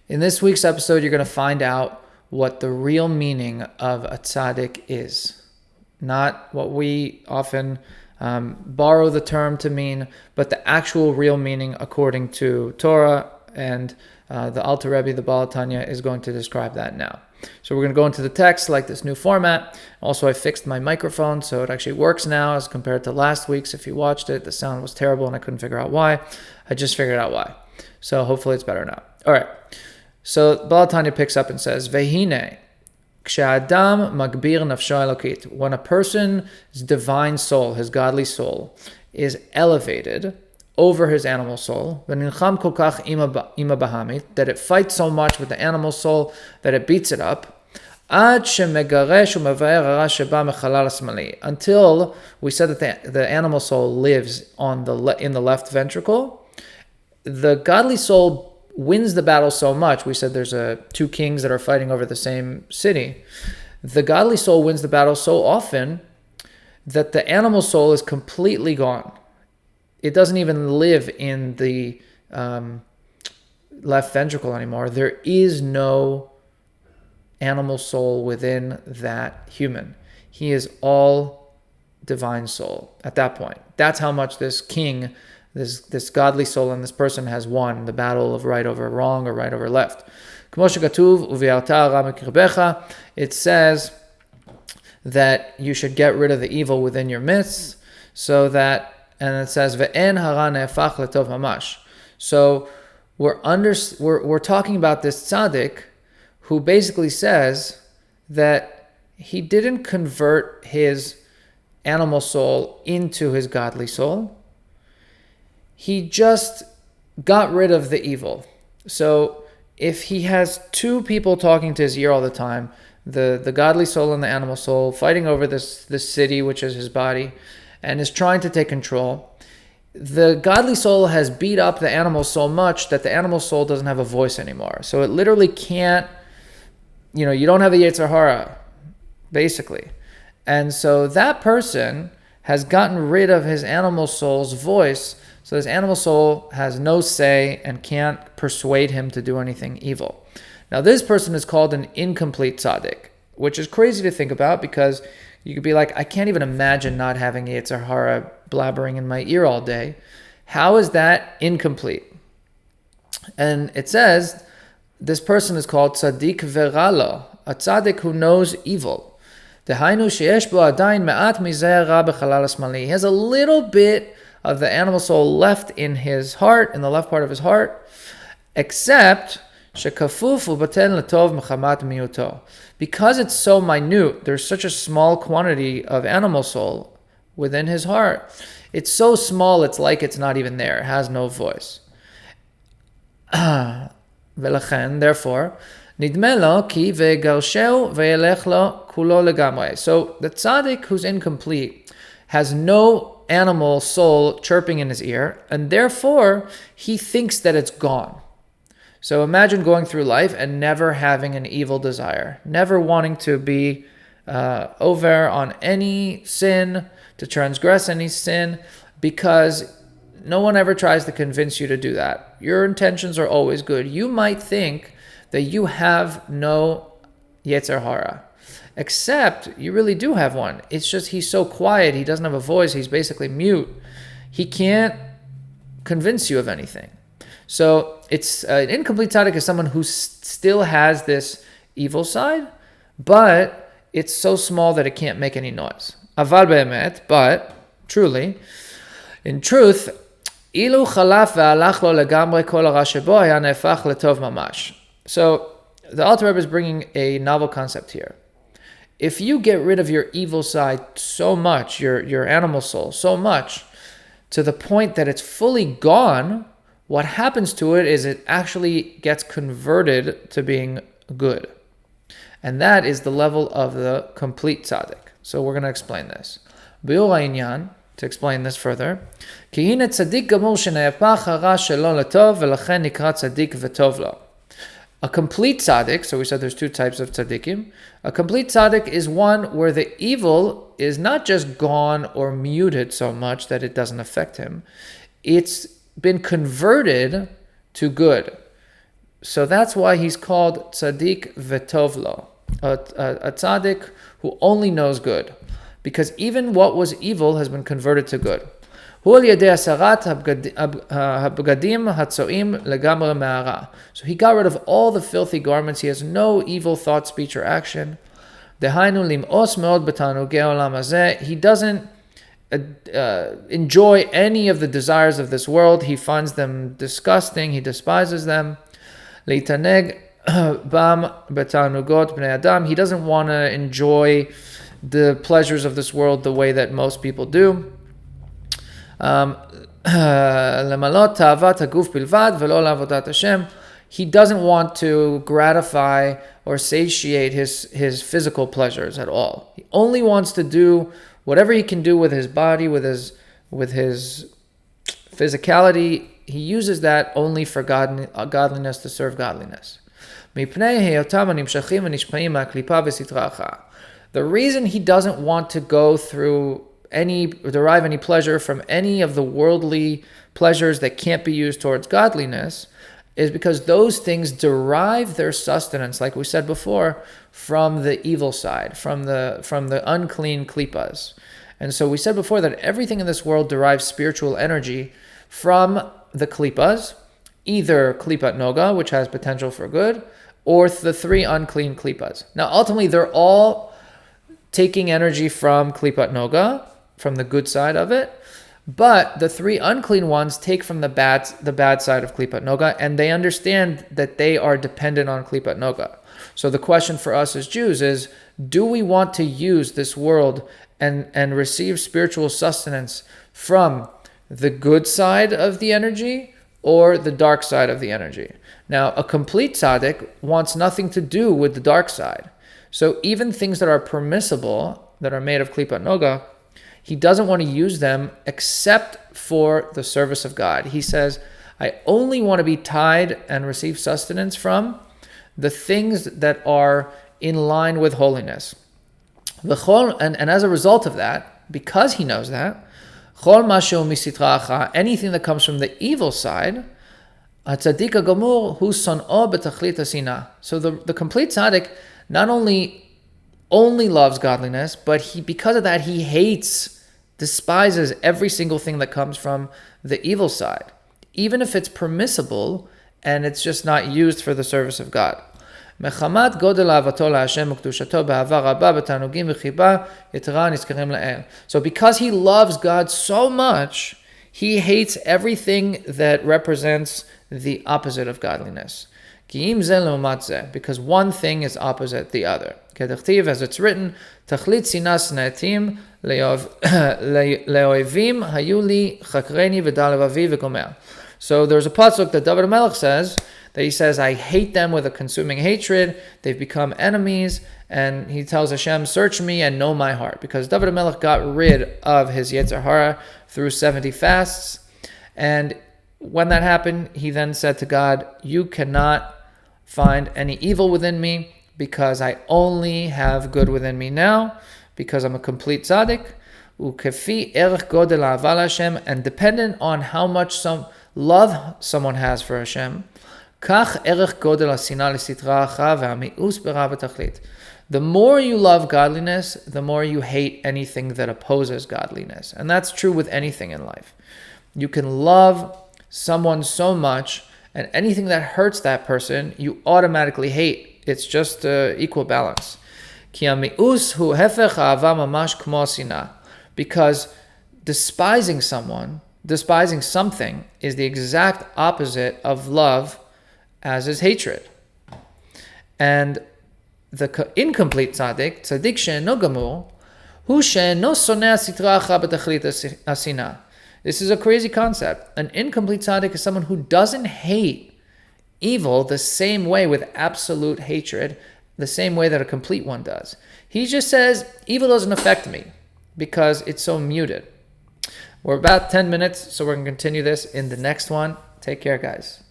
In this week's episode, you're going to find out what the real meaning of a tzaddik is. Not what we often borrow the term to mean, but the actual real meaning according to Torah, and the Alter Rebbe, the Baal HaTanya, is going to describe that now. So we're going to go into the text like this new format. Also, I fixed my microphone, so it actually works now as compared to last week's. If you watched it, the sound was terrible and I couldn't figure out why. I just figured out why. So hopefully it's better now. All right. So Baal HaTanya picks up and says, Vehine, K'sha'adam magbir nafsho elokit. When a person's divine soul, his godly soul, is elevated over his animal soul, v'nincham kol kach ima bahamit, that it fights so much with the animal soul that it beats it up, ad shemegaresh u'mevaer hara sheba mechalal hasmali, until we said that the animal soul lives in the left ventricle. The godly soul wins the battle so much. We said there's two kings that are fighting over the same city. The godly soul wins the battle so often that the animal soul is completely gone. It doesn't even live in the left ventricle anymore. There is no animal soul within that human. He is all divine soul at that point. That's how much this king, this godly soul in this person has won the battle of right over wrong or right over left. It says that you should get rid of the evil within your midst, so that, and it says ve'en hara ne'efach letov mamash. So we're talking about this tzaddik who basically says that he didn't convert his animal soul into his godly soul. He just got rid of the evil. So if he has two people talking to his ear all the time, the godly soul and the animal soul fighting over this city, which is his body, and is trying to take control, the godly soul has beat up the animal so much that the animal soul doesn't have a voice anymore. So it literally can't, you don't have a Yetzer Hara, basically. And so that person has gotten rid of his animal soul's voice. So this animal soul has no say and can't persuade him to do anything evil. Now this person is called an incomplete tzaddik, which is crazy to think about, because you could be like, I can't even imagine not having Yetzer Hara blabbering in my ear all day. How is that incomplete? And it says this person is called tzaddik veralo, a tzaddik who knows evil. Dehainu sheyesh bo adayin me'at mizeh ra b'chalal hasmali. He has a little bit of the animal soul left in his heart, in the left part of his heart, except shekafuf ubaten letov mechamat miyuto. Because it's so minute, there's such a small quantity of animal soul within his heart. It's so small, it's like it's not even there. It has no voice. V'lachen, therefore, nidme lo ki ve'garsheu ve'elech lo kulo legamre. So the tzaddik who's incomplete has no animal soul chirping in his ear, and therefore he thinks that it's gone. So imagine going through life and never having an evil desire, never wanting to be over on any sin, to transgress any sin, because no one ever tries to convince you to do that. Your intentions are always good. You might think that you have no Yetzer Hara, except you really do have one. It's just he's so quiet, he doesn't have a voice, he's basically mute. He can't convince you of anything. So it's an incomplete tzaddik is someone who still has this evil side, but it's so small that it can't make any noise. Aval be'emet, but truly, in truth, ilu chalaf ve'alach lo legamre kol hara shebo haya nehefach letov mamash. So the Alter Rebbe is bringing a novel concept here. If you get rid of your evil side so much, your animal soul so much, to the point that it's fully gone, what happens to it is it actually gets converted to being good. And that is the level of the complete tzaddik. So we're going to explain this. Biur ha'inyan, to explain this further, ki hine tzaddik gamur shenehepach hara shelo letov v'lachen nikra tzaddik v'tov lo. A complete tzaddik, so we said there's two types of tzaddikim. A complete tzaddik is one where the evil is not just gone or muted so much that it doesn't affect him. It's been converted to good. So that's why he's called Tzaddik V'Tovlo, a tzaddik who only knows good, because even what was evil has been converted to good. So he got rid of all the filthy garments. He has no evil thought, speech, or action. He doesn't enjoy any of the desires of this world. He finds them disgusting. He despises them. He doesn't want to enjoy the pleasures of this world the way that most people do. He doesn't want to gratify or satiate his physical pleasures at all. He only wants to do whatever he can do with his body, with his physicality. He uses that only for godliness, to serve godliness. The reason he doesn't want to go through derive any pleasure from any of the worldly pleasures that can't be used towards godliness is because those things derive their sustenance, like we said before, from the evil side, from the unclean klippas. And so we said before that everything in this world derives spiritual energy from the klippas, either klipat noga, which has potential for good, or the three unclean klippas. Now, ultimately, they're all taking energy from klipat noga, from the good side of it, but the three unclean ones take from the bad side of klipat noga, and they understand that they are dependent on klipat noga. So the question for us as Jews is, do we want to use this world and receive spiritual sustenance from the good side of the energy or the dark side of the energy? Now, a complete tzaddik wants nothing to do with the dark side. So even things that are permissible, that are made of klipat noga, he doesn't want to use them except for the service of God. He says, I only want to be tied and receive sustenance from the things that are in line with holiness. And as a result of that, because he knows that, anything that comes from the evil side, so the complete tzaddik not only loves godliness, but because of that he despises every single thing that comes from the evil side, even if it's permissible and it's just not used for the service of God. So because he loves God so much, he hates everything that represents the opposite of godliness. Because one thing is opposite the other. As it's written, so there's a pasuk that David Melech says, that he says, I hate them with a consuming hatred. They've become enemies. And he tells Hashem, search me and know my heart. Because David Melech got rid of his Yetzer Hara through 70 fasts. And when that happened, he then said to God, you cannot find any evil within me because I only have good within me now, because I'm a complete tzaddik. And dependent on how much love someone has for Hashem, the more you love godliness, the more you hate anything that opposes godliness. And that's true with anything in life. You can love someone so much, and anything that hurts that person, you automatically hate. It's just equal balance. Because despising something, is the exact opposite of love, as is hatred. And the incomplete tzaddik she'eno gamur, hu she'eno soneh sitra acha b'tachlit hasina. This is a crazy concept. An incomplete tzaddik is someone who doesn't hate evil the same way, with absolute hatred, the same way that a complete one does. He just says, evil doesn't affect me because it's so muted. We're about 10 minutes, so we're going to continue this in the next one. Take care, guys.